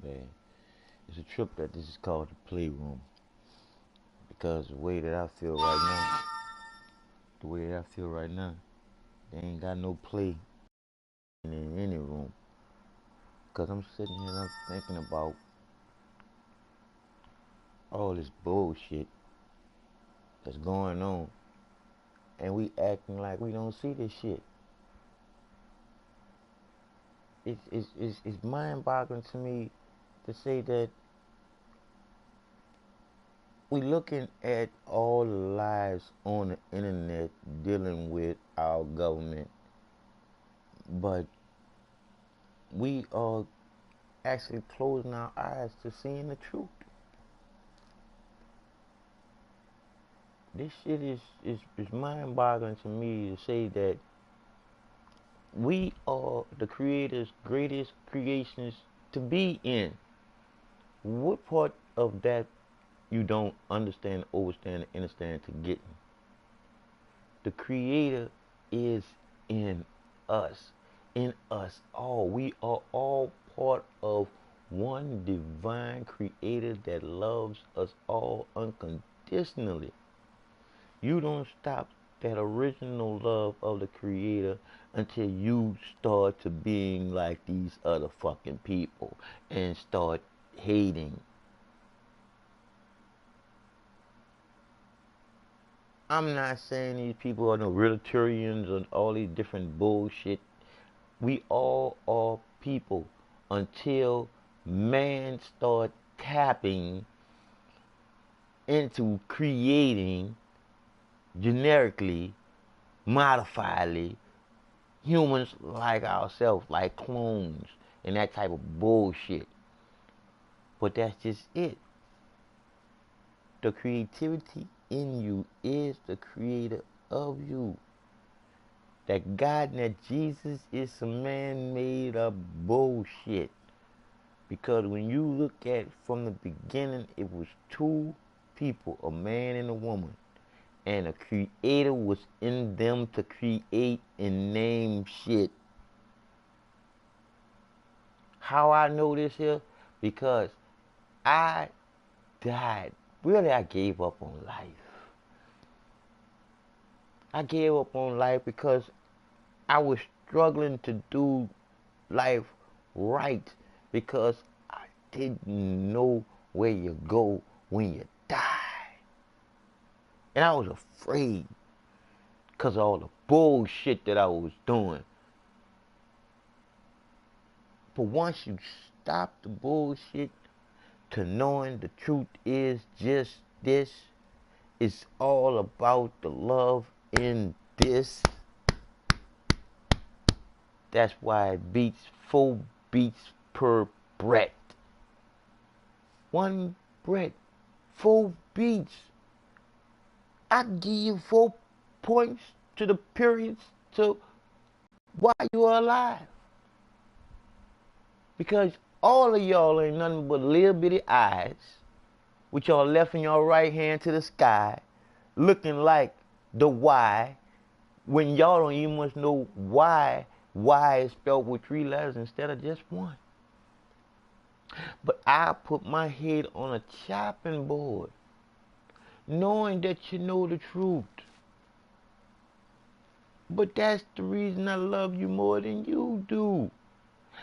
bad. It's a trip that this is called the playroom. Because the way that I feel right now, they ain't got no play in any room. Because I'm sitting here and I'm thinking about all this bullshit that's going on. And we acting like we don't see this shit. It's mind boggling to me to say that we looking at all the lives on the internet dealing with our government, but we are actually closing our eyes to seeing the truth. This shit is mind boggling to me to say that we are the creator's greatest creations to be in. What part of that you don't understand, overstand, and understand to get me? The creator is in us all. We are all part of one divine creator that loves us all unconditionally. You don't stop that original love of the creator until you start to being like these other fucking people and start hating. I'm not saying these people are no Rotarians and all these different bullshit. We all are people until man start tapping into creating generically, modifiedly humans like ourselves, like clones and that type of bullshit. But that's just it. The creativity in you is the creator of you. That God and that Jesus is some man-made up bullshit. Because when you look at from the beginning, it was two people, a man and a woman. And a creator was in them to create and name shit. How I know this here? Because I died. Really, I gave up on life. I gave up on life because I was struggling to do life right because I didn't know where you go when you die. And I was afraid because of all the bullshit that I was doing. But once you stop the bullshit to knowing the truth is just this, it's all about the love in this. That's why it beats 4 beats per breath. 1 breath, 4 beats. I give you 4 points to the periods to why you are alive. Because all of y'all ain't nothing but little bitty eyes with y'all left and y'all right hand to the sky looking like the Y when y'all don't even much know why Y is spelled with 3 letters instead of just 1. But I put my head on a chopping board knowing that you know the truth. But that's the reason I love you more than you do.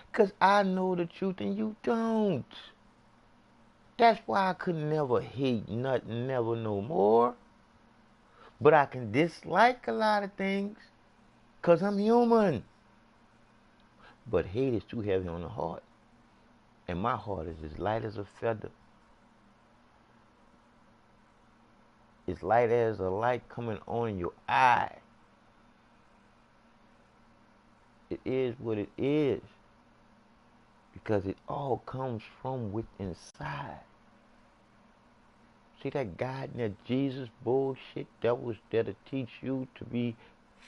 Because I know the truth and you don't. That's why I could never hate nothing, never no more. But I can dislike a lot of things because I'm human. But hate is too heavy on the heart. And my heart is as light as a feather. It's light as a light coming on in your eye. It is what it is. Because it all comes from within inside. See that God and that Jesus bullshit that was there to teach you to be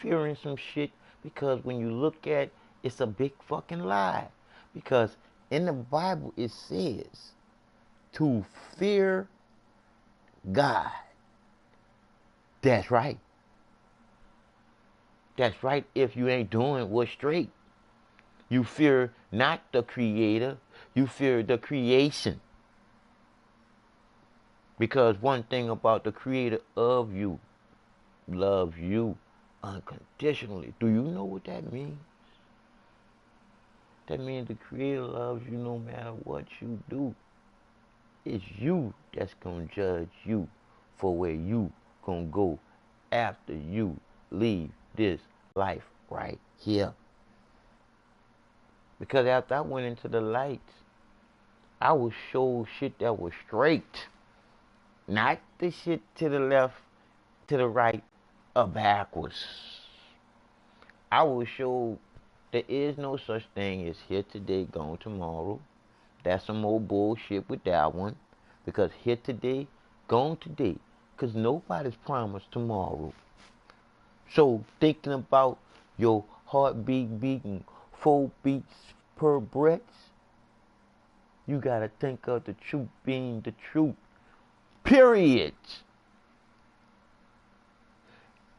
fearing some shit? Because when you look at it's a big fucking lie. Because in the Bible it says to fear God. That's right. That's right if you ain't doing what's straight. You fear not the creator. You fear the creation. Because one thing about the creator of you loves you unconditionally. Do you know what that means? That means the creator loves you no matter what you do. It's you that's going to judge you for where you going to go after you leave this life right here. Because after I went into the lights, I was shown shit that was straight. Not the shit to the left, to the right, or backwards. I was shown there is no such thing as here today, gone tomorrow. That's some old bullshit with that one. Because here today, gone today. Because nobody's promised tomorrow. So thinking about your heartbeat beating 4 beats per breath, you gotta think of the truth being the truth. Period.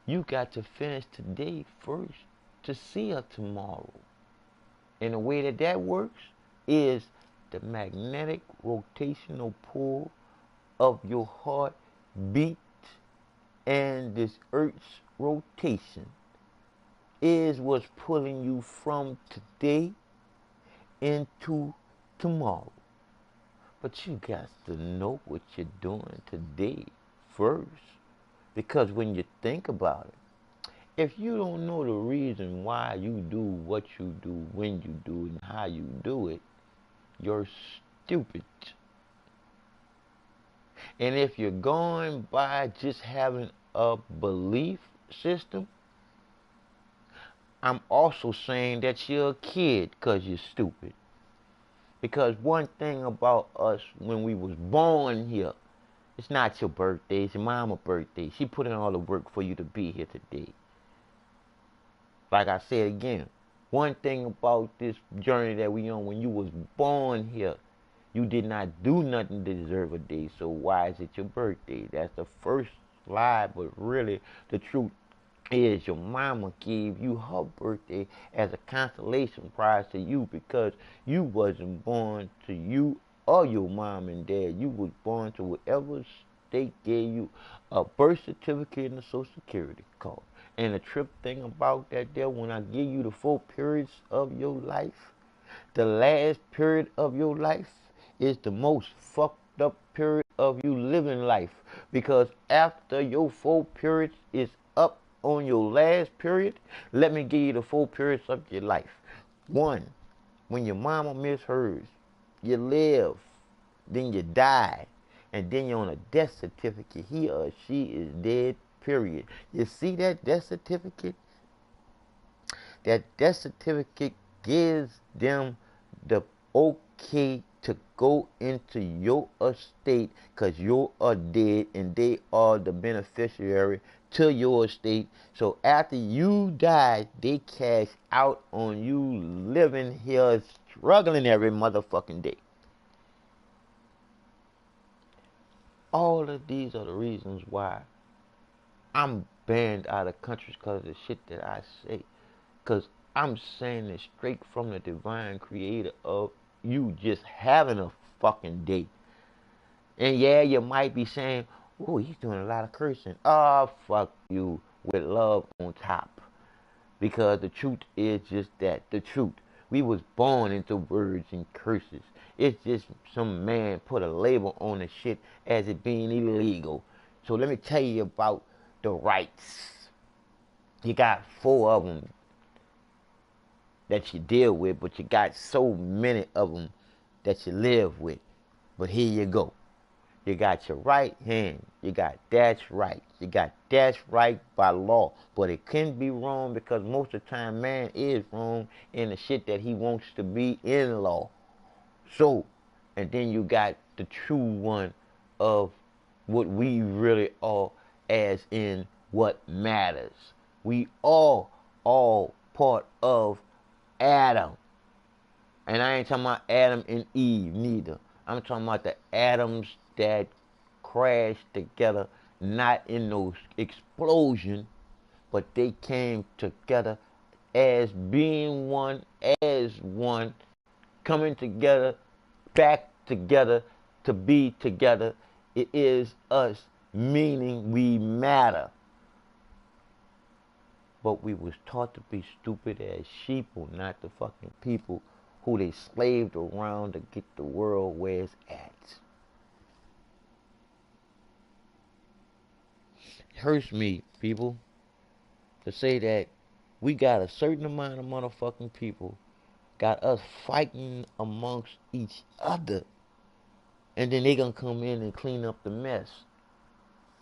You got to finish today first to see a tomorrow. And the way that that works is the magnetic rotational pull of your heart beat and this Earth's rotation is what's pulling you from today into tomorrow. But you got to know what you're doing today first. Because when you think about it, if you don't know the reason why you do what you do, when you do it, and how you do it, you're stupid. And if you're going by just having a belief system, I'm also saying that you're a kid because you're stupid. Because one thing about us when we was born here, it's not your birthday, it's your mama's birthday. She put in all the work for you to be here today. Like I said again, one thing about this journey that we on, when you was born here, you did not do nothing to deserve a day. So why is it your birthday? That's the first lie, but really the truth is your mama gave you her birthday as a consolation prize to you because you wasn't born to you or your mom and dad. You was born to whatever state gave you a birth certificate and a social security card. And the trip thing about that there, when I give you the 4 periods of your life, the last period of your life is the most fucked up period of you living life. Because after your 4 periods is up on your last period, let me give you the 4 periods of your life. 1, when your mama missed hers, you live, then you die, and then you're on a death certificate. He or she is dead, period. You see that death certificate? That death certificate gives them the okay to go into your estate because you are dead and they are the beneficiary to your estate. So after you die, they cash out on you living here struggling every motherfucking day. All of these are the reasons why I'm banned out of countries because of the shit that I say. Because I'm saying it straight from the divine creator of you just having a fucking day. And yeah, you might be saying, oh, he's doing a lot of cursing. Oh, fuck you with love on top. Because the truth is just that, the truth. We was born into words and curses. It's just some man put a label on the shit as it being illegal. So let me tell you about the rights. You got 4 of them that you deal with, but you got so many of them that you live with. But here you go. You got your right hand. You got that's right. You got that's right by law. But it can be wrong because most of the time man is wrong in the shit that he wants to be in law. So, and then you got the true one of what we really are as in what matters. We all part of Adam. And I ain't talking about Adam and Eve neither. I'm talking about the atoms that crashed together, not in those explosions, but they came together as being one, as one, coming together back together to be together. It is us, meaning we matter. But we was taught to be stupid as sheeple, not the fucking people who they slaved around to get the world where it's at. It hurts me, people, to say that we got a certain amount of motherfucking people got us fighting amongst each other, and then they gonna come in and clean up the mess.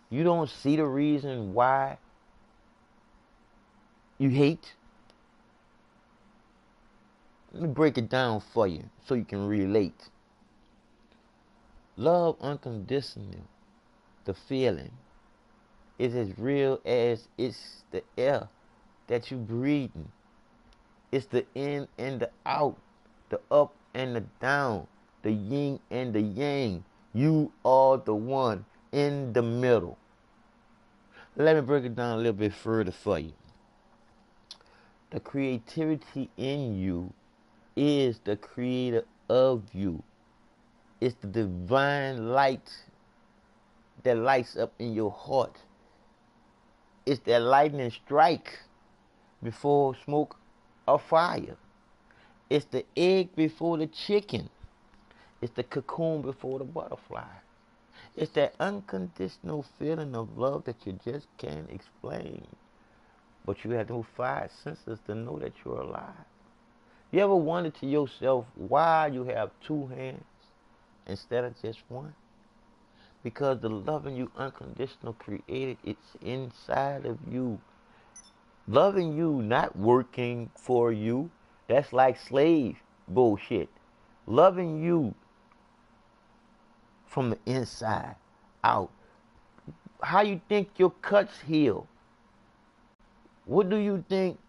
You don't see the reason why you hate? Let me break it down for you so you can relate. Love unconditional, the feeling, is as real as it's the air that you breathing. It's the in and the out, the up and the down, the yin and the yang. You are the one in the middle. Let me break it down a little bit further for you. The creativity in you is the creator of you. It's the divine light that lights up in your heart. It's that lightning strike before smoke or fire. It's the egg before the chicken. It's the cocoon before the butterfly. It's that unconditional feeling of love that you just can't explain. But you have those five senses to know that you're alive. You ever wondered to yourself why you have two hands instead of just one? Because the loving you unconditional created, it's inside of you. Loving you, not working for you. That's like slave bullshit. Loving you from the inside out. How you think your cuts heal? What do you think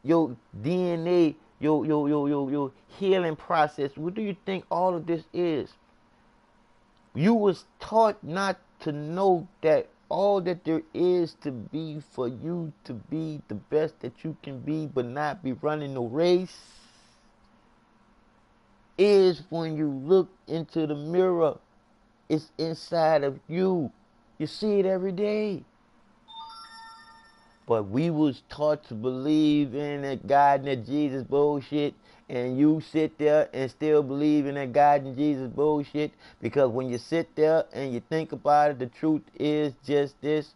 your DNA, your healing process, what do you think all of this is? You was taught not to know that all that there is to be for you to be the best that you can be, but not be running no race, is when you look into the mirror. It's inside of you. You see it every day. But we was taught to believe in that God and that Jesus bullshit, and you sit there and still believe in that God and Jesus bullshit, because when you sit there and you think about it, the truth is just this: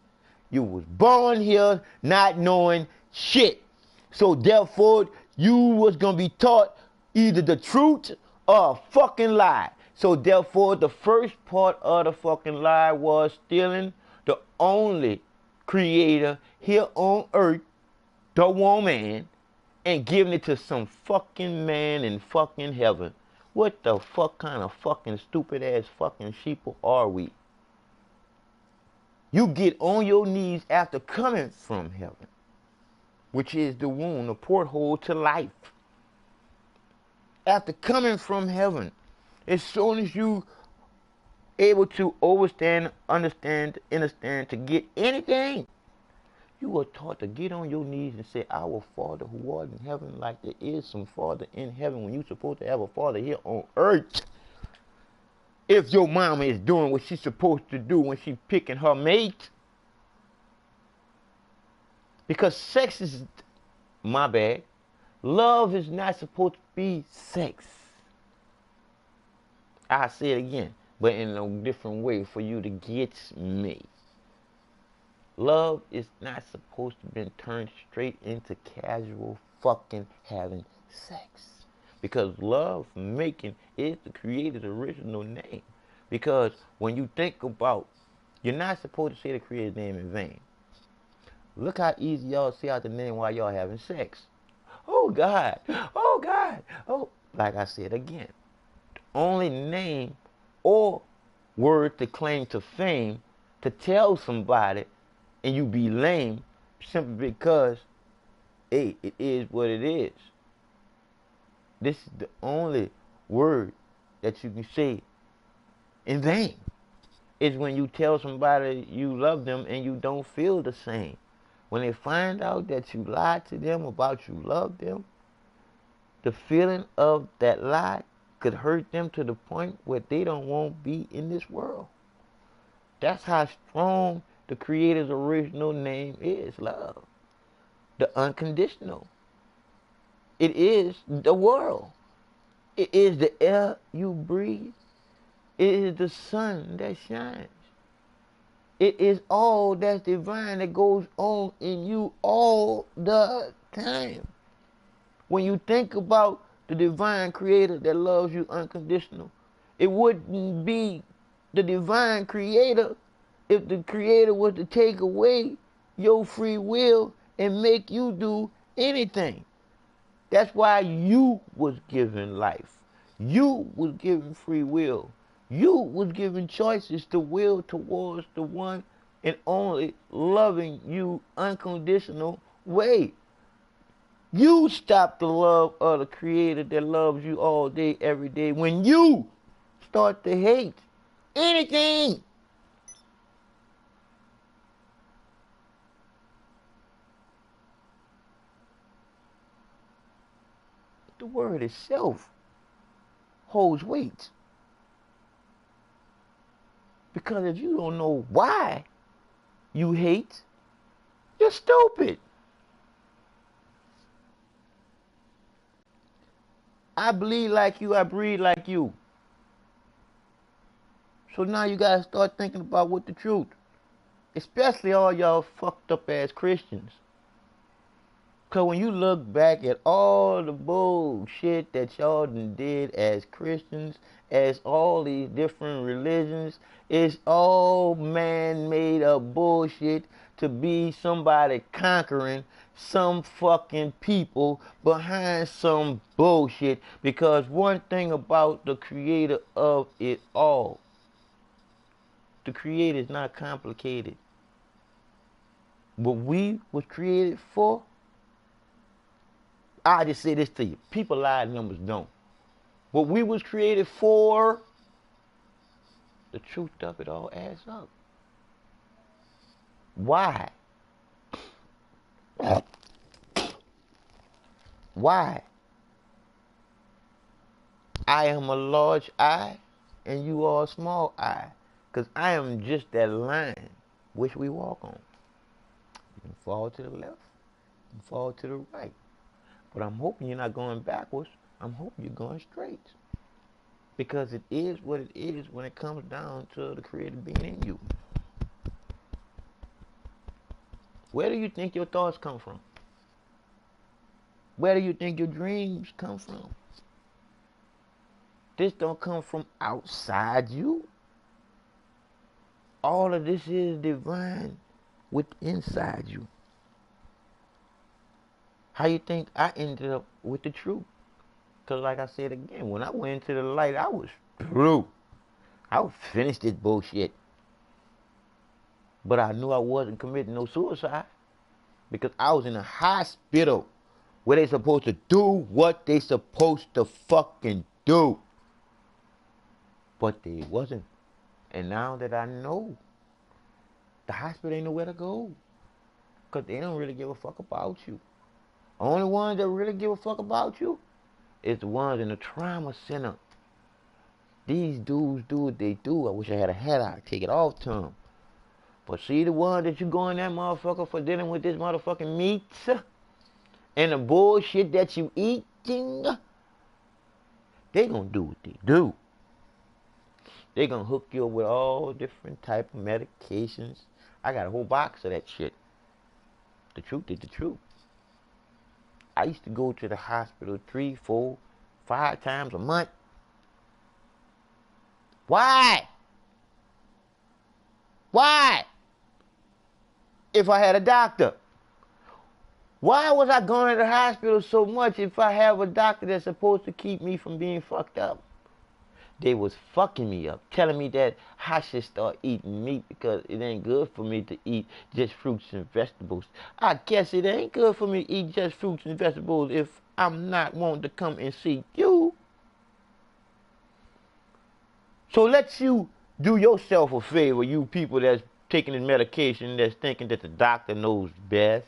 you was born here not knowing shit. So therefore, you was gonna be taught either the truth or a fucking lie. So therefore, the first part of the fucking lie was stealing the only creator here on earth, the woman, and giving it to some fucking man in fucking heaven. What the fuck kind of fucking stupid ass fucking sheeple are we? You get on your knees after coming from heaven, which is the womb, the porthole to life. After coming from heaven, as soon as you able to understand, to get anything, you are taught to get on your knees and say, "Our Father who art in heaven," like there is some Father in heaven when you're supposed to have a Father here on earth. If your mama is doing what she's supposed to do when she's picking her mate. Because sex is, my bad, love is not supposed to be sex. I say it again, but in a different way for you to get me. Love is not supposed to be turned straight into casual fucking having sex. Because love making is the creator's original name. Because when you think about, you're not supposed to say the creator's name in vain. Look how easy y'all say out the name while y'all having sex. Oh God, oh God, oh. Like I said again, the only name or word to claim to fame to tell somebody and you be lame simply because, hey, it is what it is. This is the only word that you can say in vain. Is when you tell somebody you love them and you don't feel the same. When they find out that you lied to them about you love them, the feeling of that lie could hurt them to the point where they don't want to be in this world. That's how strong the Creator's original name is, love. The unconditional. It is the world. It is the air you breathe. It is the sun that shines. It is all that's divine that goes on in you all the time. When you think about the divine creator that loves you unconditional, it wouldn't be the divine creator if the creator was to take away your free will and make you do anything. That's why you was given life. You was given free will. You was given choices to will towards the one and only loving you unconditional way. You stop the love of the Creator that loves you all day, every day, when you start to hate anything. The word itself holds weight. Because if you don't know why you hate, you're stupid. I bleed like you, I breathe like you. So now you gotta start thinking about what the truth. Especially all y'all fucked up ass Christians. Cause when you look back at all the bullshit that y'all did as Christians, as all these different religions, it's all man-made up bullshit to be somebody conquering some fucking people behind some bullshit. Because one thing about the creator of it all, the creator is not complicated. What we was created for, I just say this to you. People lie, numbers don't. What we was created for, the truth of it all adds up. Why? Why? I am a large I and you are a small I. Because I am just that line which we walk on. You can fall to the left, you can fall to the right. But I'm hoping you're not going backwards. I'm hoping you're going straight. Because it is what it is when it comes down to the Creator being in you. Where do you think your thoughts come from? Where do you think your dreams come from? This don't come from outside you. All of this is divine within inside you. How you think I ended up with the truth? Because like I said again, when I went into the light, I was through. I was finished this bullshit. But I knew I wasn't committing no suicide. Because I was in a hospital where they supposed to do what they supposed to fucking do. But they wasn't. And now that I know, the hospital ain't nowhere to go. Because they don't really give a fuck about you. Only ones that really give a fuck about you is the ones in the trauma center. These dudes do what they do. I wish I had a hat, I'd take it off to them. But see the ones that you go in that motherfucker for dealing with this motherfucking meat and the bullshit that you eating, they gonna do what they do. They gonna hook you up with all different type of medications. I got a whole box of that shit. The truth is the truth. I used to go to the hospital 3, 4, 5 times a month. Why? Why? If I had a doctor. Why was I going to the hospital so much if I have a doctor that's supposed to keep me from being fucked up? They was fucking me up, telling me that I should start eating meat because it ain't good for me to eat just fruits and vegetables. I guess it ain't good for me to eat just fruits and vegetables if I'm not wanting to come and see you. So let you do yourself a favor, you people that's taking this medication that's thinking that the doctor knows best.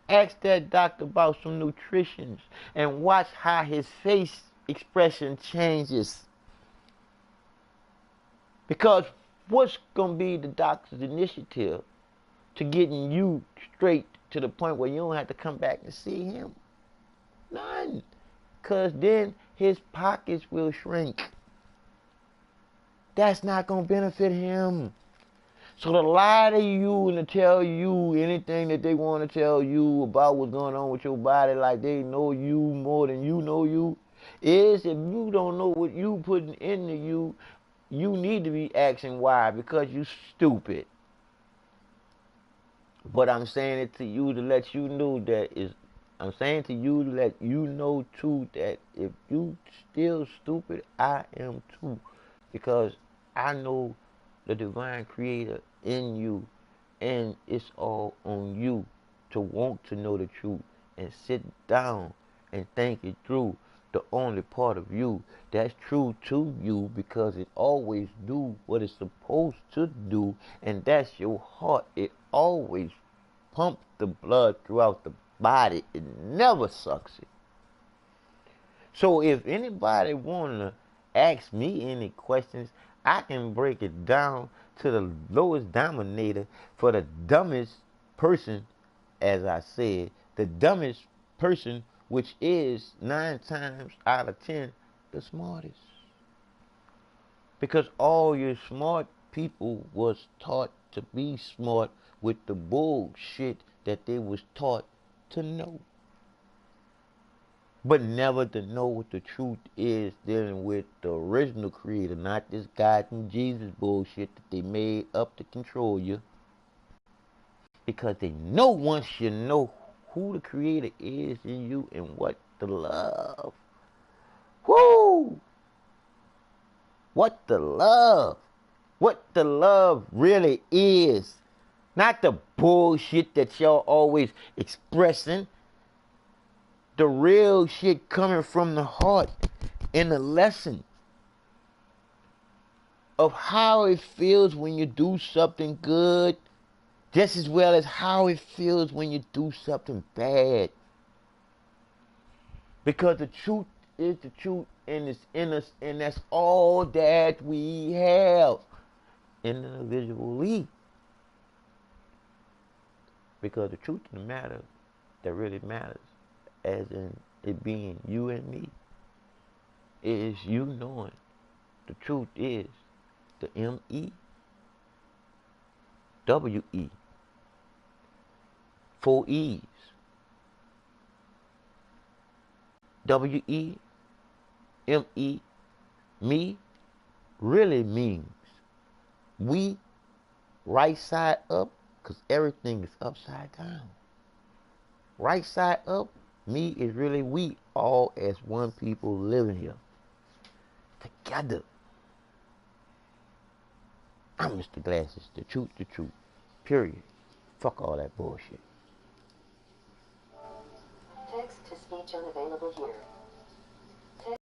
Ask that doctor about some nutrition and watch how his face expression changes. Because what's going to be the doctor's initiative to getting you straight to the point where you don't have to come back and see him? None. Because then his pockets will shrink. That's not going to benefit him. So to lie to you and to tell you anything that they want to tell you about what's going on with your body, like they know you more than you know you, is if you don't know what you putting into you, you need to be asking why, because you stupid. But I'm saying it to you to let you know I'm saying to you to let you know too that if you still stupid, I am too. Because I know the divine creator in you, and it's all on you to want to know the truth and sit down and think it through. The only part of you that's true to you, because it always do what it's supposed to do, and that's your heart. It always pumps the blood throughout the body. It never sucks it. So if anybody wanna ask me any questions, I can break it down to the lowest denominator for the dumbest person, as I said, the dumbest person, which is 9 times out of 10 the smartest. Because all your smart people was taught to be smart with the bullshit that they was taught to know. But never to know what the truth is dealing with the original creator, not this God and Jesus bullshit that they made up to control you. Because they know once you know who the creator is in you and what the love. Woo! What the love. What the love really is. Not the bullshit that y'all always expressing. The real shit coming from the heart in the lesson of how it feels when you do something good, just as well as how it feels when you do something bad. Because the truth is the truth, and it's in us, and that's all that we have individually. Because the truth of the matter that really matters, as in it being you and me, is you knowing the truth is the MEWE. 4 E's. WEME, me, really means we, right side up, because everything is upside down. Right side up, me is really we, all as one people living here together. I'm Mr. Glasses, the truth, period. Fuck all that bullshit. Text to speech unavailable here.